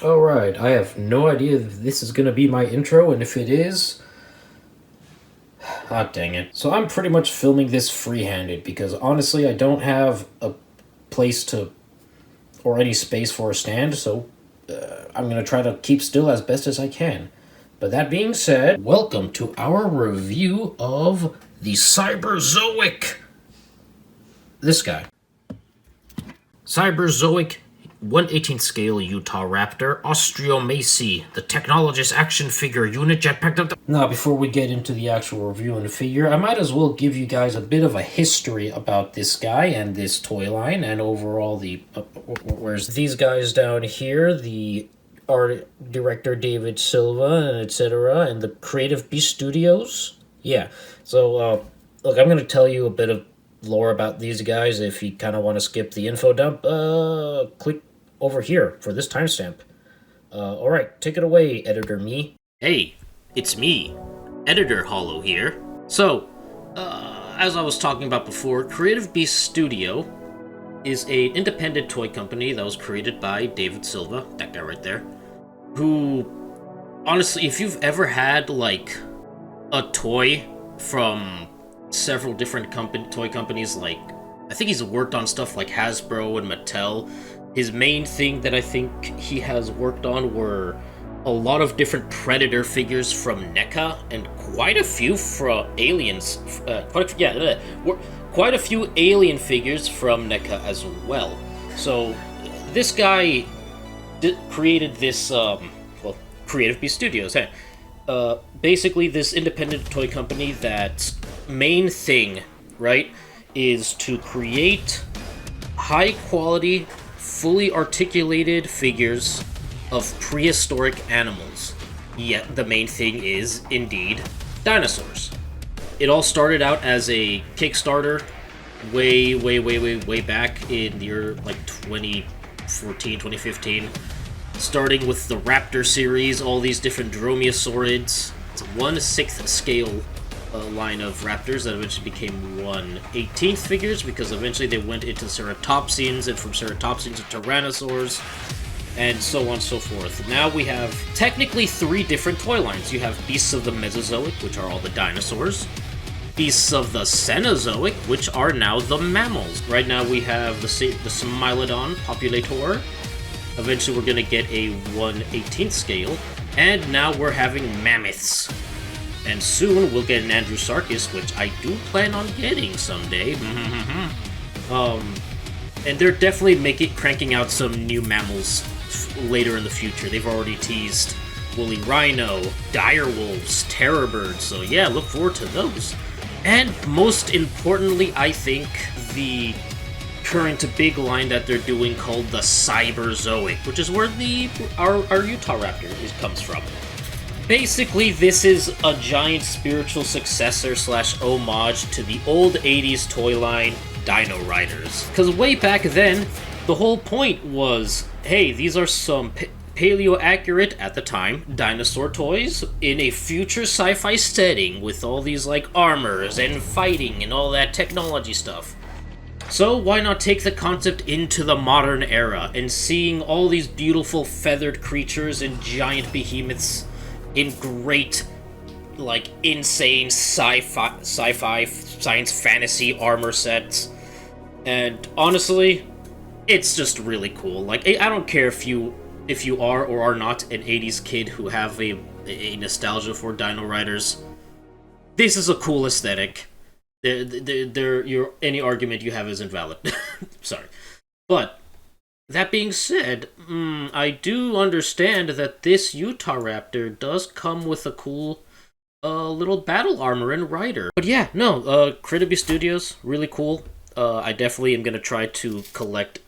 Alright, I have no idea if this is gonna be my intro, and if it is... Ah, dang it. So I'm pretty much filming this free-handed, because honestly I don't have a place to... or any space for a stand, so I'm gonna try to keep still as best as I can. But that being said, welcome to our review of the Cyberzoic! This guy. Cyberzoic 1/18th scale Utahraptor, Ostrommaysi, the technologist action figure unit jetpack. Now, before we get into the actual review and the figure, I might as well give you guys a bit of a history about this guy and this toy line, and overall the... where's these guys down here, the art director David Silva, and etc., and the Creative Beast Studios. Yeah, so, look, I'm going to tell you a bit of lore about these guys. If you kind of want to skip the info dump, click over here for this timestamp. Alright, take it away, Editor Me. Hey, it's me, Editor Hollow here. So, as I was talking about before, Creative Beast Studio is an independent toy company that was created by David Silva, that guy right there, who, honestly, if you've ever had, like, a toy from several different toy companies, like, I think he's worked on stuff like Hasbro and Mattel. His main thing that I think he has worked on were a lot of different Predator figures from NECA and quite a few from Aliens. Quite a few Alien figures from NECA as well. So this guy created this, Creative Beast Studios. Hey, basically this independent toy company that's main thing, right, is to create high quality, fully articulated figures of prehistoric animals. Yet the main thing is, indeed, dinosaurs. It all started out as a Kickstarter way back in the year, like, 2014, 2015. Starting with the Raptor series, all these different dromaeosaurids. It's a 1/6 scale line of raptors that eventually became 1/18th figures, because eventually they went into ceratopsians, and from ceratopsians to tyrannosaurs, and so on and so forth. Now we have technically 3 different toy lines. You have Beasts of the Mesozoic, which are all the dinosaurs, Beasts of the Cenozoic, which are now the mammals. Right now we have the Smilodon Populator. Eventually we're going to get a 1/18th scale, and now we're having mammoths. And soon we'll get an Andrewsarchus, which I do plan on getting someday. And they're definitely cranking out some new mammals later in the future. They've already teased woolly rhino, direwolves, terror birds, so yeah, look forward to those. And most importantly, I think the current big line that they're doing called the Cyberzoic, which is where our Utahraptor comes from. Basically, this is a giant spiritual successor / homage to the old 80s toy line, Dino Riders. Because way back then, the whole point was, hey, these are some paleo-accurate, at the time, dinosaur toys in a future sci-fi setting with all these, like, armors and fighting and all that technology stuff. So why not take the concept into the modern era, and seeing all these beautiful feathered creatures and giant behemoths in great, like, insane sci-fi, science fantasy armor sets. And honestly, it's just really cool. Like, I don't care if you are or are not an 80s kid who have a nostalgia for Dino Riders. This is a cool aesthetic. Any argument you have is invalid. Sorry. But that being said, I do understand that this Utahraptor does come with a cool little battle armor and rider. But yeah, no, Creative Beast Studios, really cool. I definitely am going to try to collect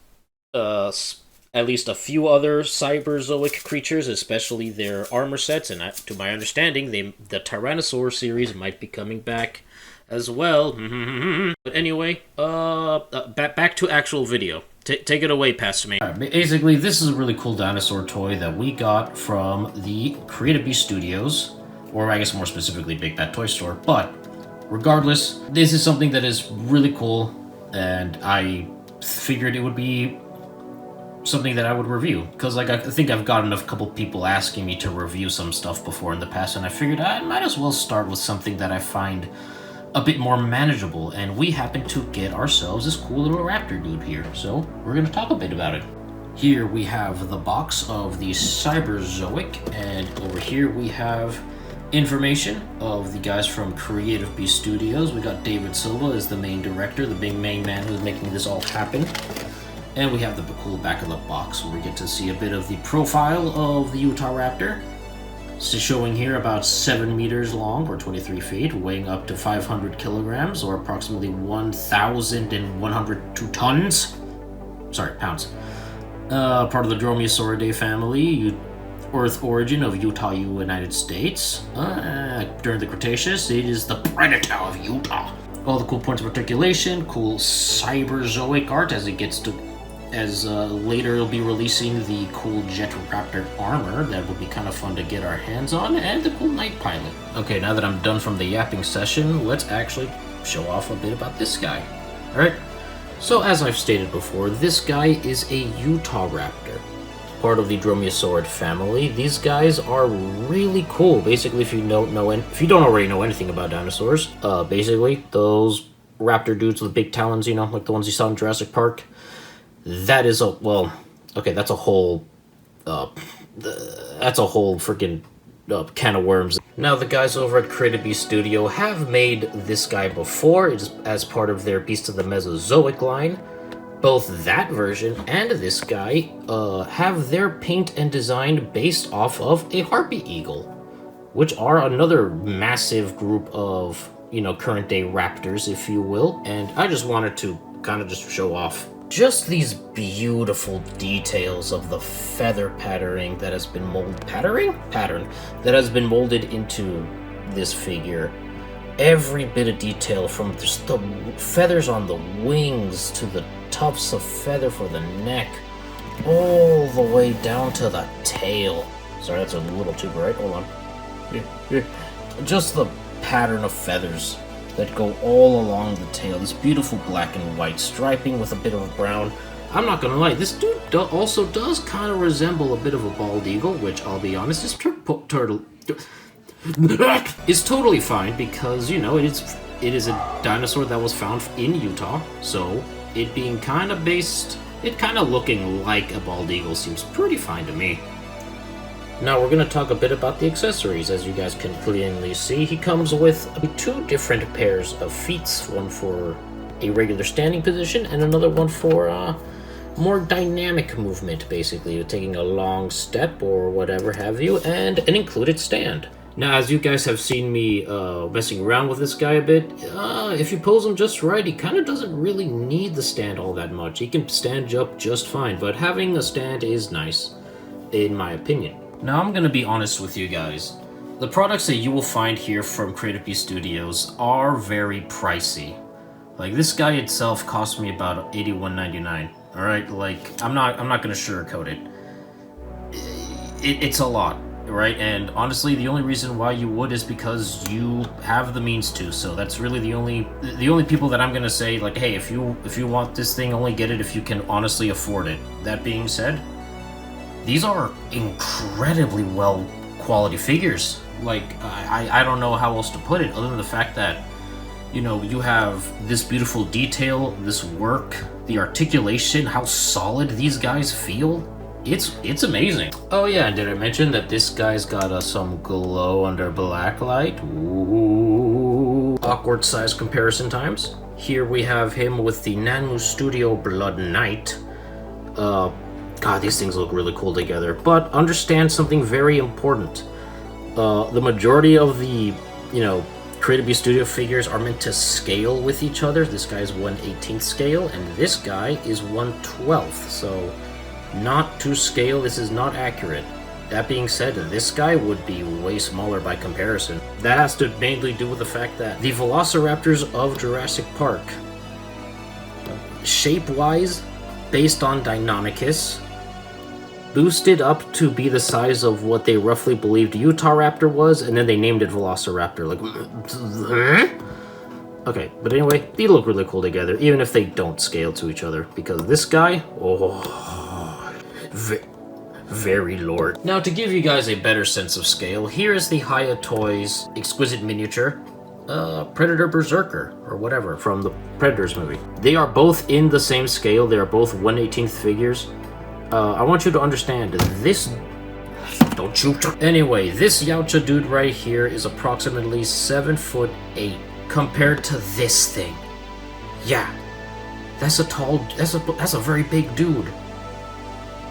at least a few other Cyberzoic creatures, especially their armor sets, and to my understanding, the Tyrannosaur series might be coming back as well. But anyway, back to actual video. Take it away, Pastor Me. Basically, this is a really cool dinosaur toy that we got from the Creative Beast Studios, or I guess more specifically, Big Bad Toy Store. But regardless, this is something that is really cool, and I figured it would be something that I would review. Because, like, I think I've gotten a couple people asking me to review some stuff before in the past, and I figured I might as well start with something that I find a bit more manageable, and we happen to get ourselves this cool little raptor dude here, so we're going to talk a bit about it. Here we have the box of the Cyberzoic, and over here we have information of the guys from Creative Beast Studios. We got David Silva as the main director, the big main man who's making this all happen. And we have the cool back of the box where we get to see a bit of the profile of the Utahraptor. So showing here about 7 meters long, or 23 feet, weighing up to 500 kilograms, or approximately 1,102 tons. Sorry, pounds. Part of the Dromaeosauridae family, Earth origin of Utah, United States. During the Cretaceous, it is the predator of Utah. All the cool points of articulation, cool Cyberzoic art as it gets to... later it'll be releasing the cool Utahraptor armor that will be kind of fun to get our hands on, and the cool Night Pilot. Okay, now that I'm done from the yapping session, let's actually show off a bit about this guy. Alright, so as I've stated before, this guy is a Utahraptor, part of the Dromaeosaurid family. These guys are really cool. Basically, if you don't already know anything about dinosaurs, basically those raptor dudes with big talons, you know, like the ones you saw in Jurassic Park. That is that's a whole freaking can of worms. Now, the guys over at Creative Beast Studio have made this guy before. It's as part of their Beast of the Mesozoic line. Both that version and this guy have their paint and design based off of a harpy eagle, which are another massive group of, you know, current day raptors, if you will. And I just wanted to kind of just show off just these beautiful details of the feather patterning that has been molded into this figure. Every bit of detail, from just the feathers on the wings to the tufts of feather for the neck, all the way down to the tail. Sorry, that's a little too bright. Hold on. Just the pattern of feathers that go all along the tail. This beautiful black and white striping with a bit of brown. I'm not gonna lie, this dude also does kind of resemble a bit of a bald eagle, which, I'll be honest, is totally fine, because, you know, it is a dinosaur that was found in Utah, so it being kind of looking like a bald eagle seems pretty fine to me. Now we're going to talk a bit about the accessories. As you guys can clearly see, he comes with 2 different pairs of feet, one for a regular standing position and another one for more dynamic movement, basically taking a long step or whatever have you, and an included stand. Now, as you guys have seen me messing around with this guy a bit, if you pose him just right, he kind of doesn't really need the stand all that much. He can stand up just fine, but having a stand is nice, in my opinion. Now, I'm going to be honest with you guys. The products that you will find here from Creative Beast Studios are very pricey. Like, this guy itself cost me about $81.99. Alright, like, I'm not going to sugarcoat it. It's a lot, right? And honestly, the only reason why you would is because you have the means to. So that's really the only people that I'm going to say, like, hey, if you want this thing, only get it if you can honestly afford it. That being said, these are incredibly well quality figures. Like, I don't know how else to put it other than the fact that, you know, you have this beautiful detail, this work, the articulation, how solid these guys feel. It's amazing. Oh yeah, and did I mention that this guy's got some glow under black light? Ooh. Awkward size comparison times. Here we have him with the Nanu Studio Blood Knight. God, these things look really cool together. But understand something very important. The majority of the, you know, Creative Beast Studio figures are meant to scale with each other. This guy is 1/18th scale, and this guy is 1/12th. So, not to scale, this is not accurate. That being said, this guy would be way smaller by comparison. That has to mainly do with the fact that the Velociraptors of Jurassic Park, shape-wise, based on Deinonychus, boosted up to be the size of what they roughly believed Utahraptor was, and then they named it Velociraptor. Like, okay, but anyway, they look really cool together, even if they don't scale to each other, because this guy, oh, Very lord. Now, to give you guys a better sense of scale, here is the Hiya Toys Exquisite Miniature Predator Berserker, or whatever, from the Predators movie. They are both in the same scale. They are both 1/18th figures. I want you to understand, this... Don't you... Anyway, this Yautja dude right here is approximately 7'8" compared to this thing. Yeah, that's a very big dude.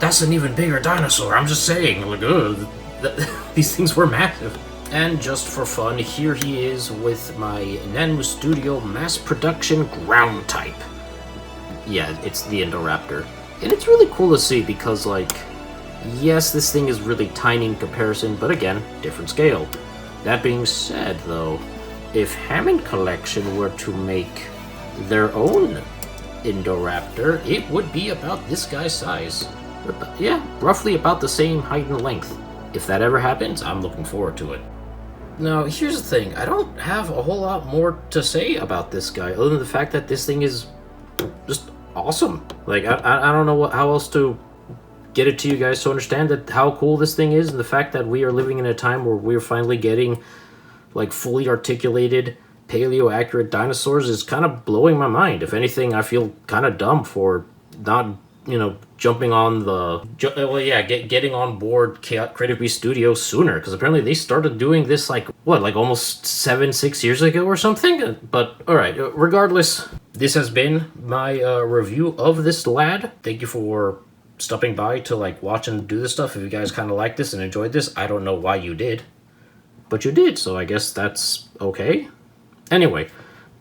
That's an even bigger dinosaur, I'm just saying. Like, these things were massive. And just for fun, here he is with my Nanmu Studio mass production ground type. Yeah, it's the Utahraptor. And it's really cool to see because, like, yes, this thing is really tiny in comparison, but again, different scale. That being said, though, if Hammond Collection were to make their own Utahraptor, it would be about this guy's size. Yeah, roughly about the same height and length. If that ever happens, I'm looking forward to it. Now, here's the thing. I don't have a whole lot more to say about this guy, other than the fact that this thing is just awesome. Like, I don't know how else to get it to you guys to understand that how cool this thing is, and the fact that we are living in a time where we're finally getting, like, fully articulated, paleo-accurate dinosaurs is kind of blowing my mind. If anything, I feel kind of dumb for not, you know, jumping on the... getting on board Creative Beast Studios sooner, because apparently they started doing this, like, what, like almost 6 years ago or something? But, alright, regardless, this has been my review of this lad. Thank you for stopping by to, like, watch and do this stuff. If you guys kind of like this and enjoyed this, I don't know why you did. But you did, so I guess that's okay. Anyway,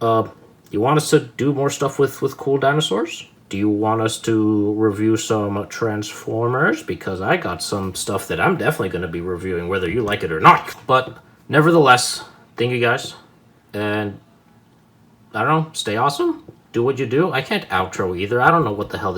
you want us to do more stuff with cool dinosaurs? Do you want us to review some Transformers? Because I got some stuff that I'm definitely going to be reviewing, whether you like it or not. But nevertheless, thank you guys. And I don't know, stay awesome. Do what you do. I can't outro either. I don't know what the hell